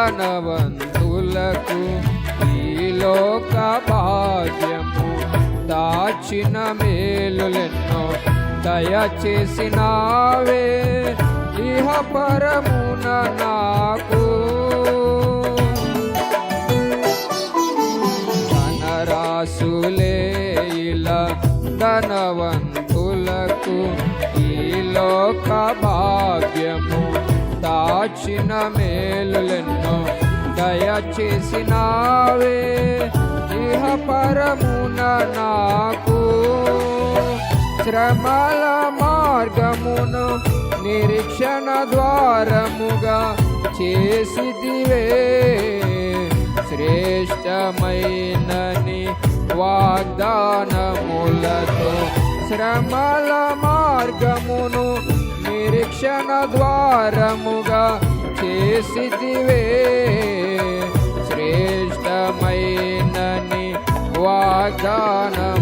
ధనవంతులకు ఈ లోక భాగ్యము దాచిన మేలులెన్నో దయచేసినావే ఇహ పరమున నాకు. ధనరాశులే ఇలా ధనవంతులకు ఈ లోక భాగ్యము దాచిన మేలులెన్నో దయచేసినావే ఇహ పరమున నాకు. శ్రమల మార్గమును నిరీక్షణ ద్వారముగా చేసితివే శ్రేష్టమైనని వాగ్దానములతో. శ్రమల మార్గమును నిరీక్షణ ద్వారముగా చేసితివే శ్రేష్టమైనని వాగ్దానములతో.